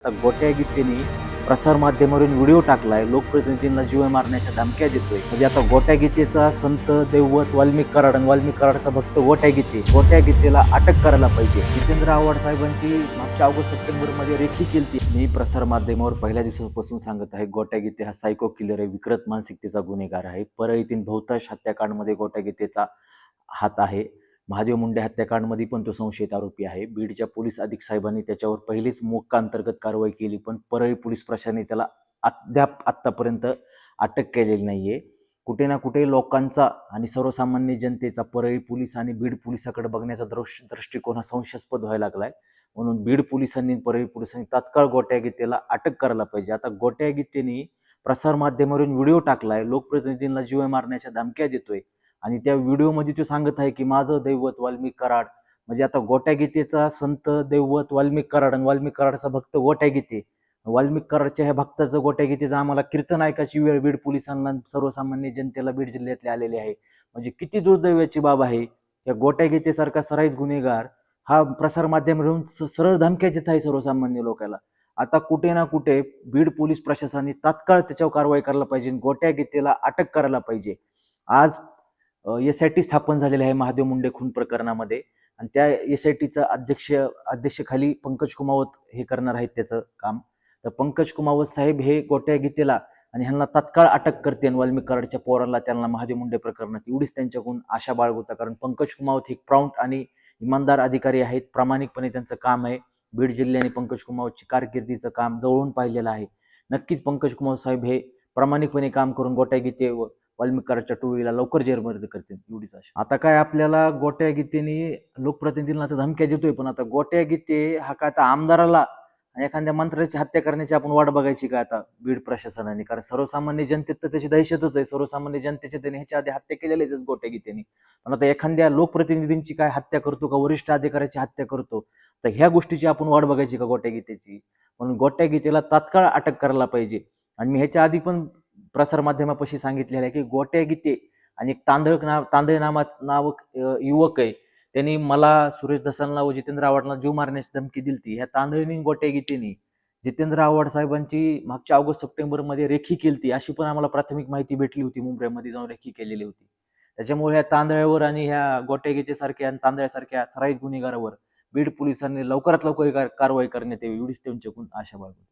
आता गोट्या गीतेने प्रसारमाध्यमावरून व्हिडिओ टाकलाय, लोकप्रतिनिधींना जीवे मारण्याच्या धमक्या देतोय. म्हणजे आता गोट्या गीतेचा संत दैवत वाल्मिक कराड आणि वाल्मिक कराडचा भक्त गोट्या गीते, गोट्या गीतेला अटक करायला पाहिजे. जितेंद्र आव्हाड साहेबांची मागच्या ऑगस्ट सप्टेंबरमध्ये रेखी केलती. मी प्रसारमाध्यमावर पहिल्या दिवसापासून सांगत आहे, गोट्या गीते हा सायको किलर आहे, विकृत मानसिकतेचा गुन्हेगार आहे. परळीतील बहुतांश हत्याकांडमध्ये गोट्या गीतेचा हात आहे. महादेव मुंडे हत्याकांडमध्ये पण तो संशयित आरोपी आहे. बीडच्या पोलीस अधीक्षक साहेबांनी त्याच्यावर पहिलीच मोक्का अंतर्गत कारवाई केली, पण परळी पोलीस प्रशासनाने त्याला अद्याप आत्तापर्यंत अटक केलेली नाहीये. कुठे ना कुठे लोकांचा आणि सर्वसामान्य जनतेचा परळी पोलीस आणि बीड पोलिसाकडे बघण्याचा दृष्टिकोन हा संशयास्पद व्हायला लागलाय. म्हणून बीड पोलिसांनी परळी पोलिसांनी तात्काळ गोट्या गीतेला अटक करायला पाहिजे. आता गोट्या गीतेने प्रसारमाध्यमावरून व्हिडिओ टाकलाय, लोकप्रतिनिधींना जीवे मारण्याच्या धमक्या देतोय आणि त्या व्हिडिओमध्ये तो सांगत आहे की माझं दैवत वाल्मिक कराड. म्हणजे आता गोट्या गीतेचा संत दैवत वाल्मिक कराड आणि वाल्मिक कराडचा भक्त गोट्या गीते, वाल्मिक कराडच्या ह्या भक्ताचं गोट्या गीतेचं आम्हाला कीर्तन ऐकायची वेळ बीड पोलिसांना सर्वसामान्य जनतेला बीड जिल्ह्यातले आलेले आहे. म्हणजे किती दुर्दैवाची बाब आहे. या गोट्या गीतेसारखा सराईत गुन्हेगार हा प्रसारमाध्यमावरून सरळ धमक्या देत आहे सर्वसामान्य लोकांना. आता कुठे ना कुठे बीड पोलीस प्रशासनाने तात्काळ त्याच्यावर कारवाई करायला पाहिजे, गोट्या गीतेला अटक करायला पाहिजे. आज एस-आय-टी स्थापन झालेलं आहे महादेव मुंडे खून प्रकरणामध्ये आणि त्या एस-आय-टीचा अध्यक्षखाली पंकज कुमावत हे करणार आहेत त्याचं काम. तर पंकज कुमावत साहेब हे गोट्या गीतेला आणि ह्यांना तात्काळ अटक करते वाल्मिक कराडच्या पोराला त्यांना महादेव मुंडे प्रकरणात एवढीच त्यांच्याकडून आशा बाळगुता. कारण पंकज कुमावत हे प्राउंट आणि इमानदार अधिकारी आहेत, प्रामाणिकपणे त्यांचं काम आहे. बीड जिल्ह्याने पंकज कुमावतची कारकिर्दीचं काम जवळून पाहिलेलं आहे. नक्कीच पंकज कुमावत साहेब हे प्रामाणिकपणे काम करून गोट्या गीते वाल्मिक कराडच्या टोळीला लवकर जेरबंद करतील एवढीच आशा. आता काय आपल्याला गोट्या गीतेने लोकप्रतिनिधींना तर धमक्या देतोय, पण आता गोट्या गीते हा काय आता आमदाराला आणि एखाद्या मंत्र्याची हत्या करण्याची आपण वाट बघायची का आता बीड प्रशासनाने? कारण सर्वसामान्य जनतेत तर त्याची दहशतच आहे. सर्वसामान्य जनतेच्या त्याने ह्याच्या आधी हत्या केलेल्याच गोट्या गीतेने. पण आता एखाद्या लोकप्रतिनिधींची काय हत्या करतो का, वरिष्ठ अधिकाऱ्याची हत्या करतो, तर ह्या गोष्टीची आपण वाट बघायची का गोट्या गीतेची? म्हणून गोट्या गीतेला तात्काळ अटक करायला पाहिजे. आणि मी ह्याच्या आधी पण प्रसारमाध्यमापाशी सांगितलेलं आहे की गोट्या गीते आणि एक तांदळ नावक युवक आहे, त्यांनी मला, सुरेश दसालना व जितेंद्र आव्हाडला जीव मारण्याची धमकी दिलती. ह्या तांदळीनी गोट्या गीतेनी जितेंद्र आव्हाड साहेबांची मागच्या ऑगस्ट सप्टेंबरमध्ये रेखी केलती, अशी पण आम्हाला प्राथमिक माहिती भेटली होती. मुंबईमध्ये जाऊन रेखी केलेली होती. त्याच्यामुळे ह्या तांदळावर आणि ह्या गोट्या गीतेसारख्या आणि तांदळासारख्या सराईत गुन्हेगारावर बीड पोलिसांनी लवकरात लवकर कारवाई करण्यात यावी एवढीच त्यांच्याकडून आशा बाळगतो.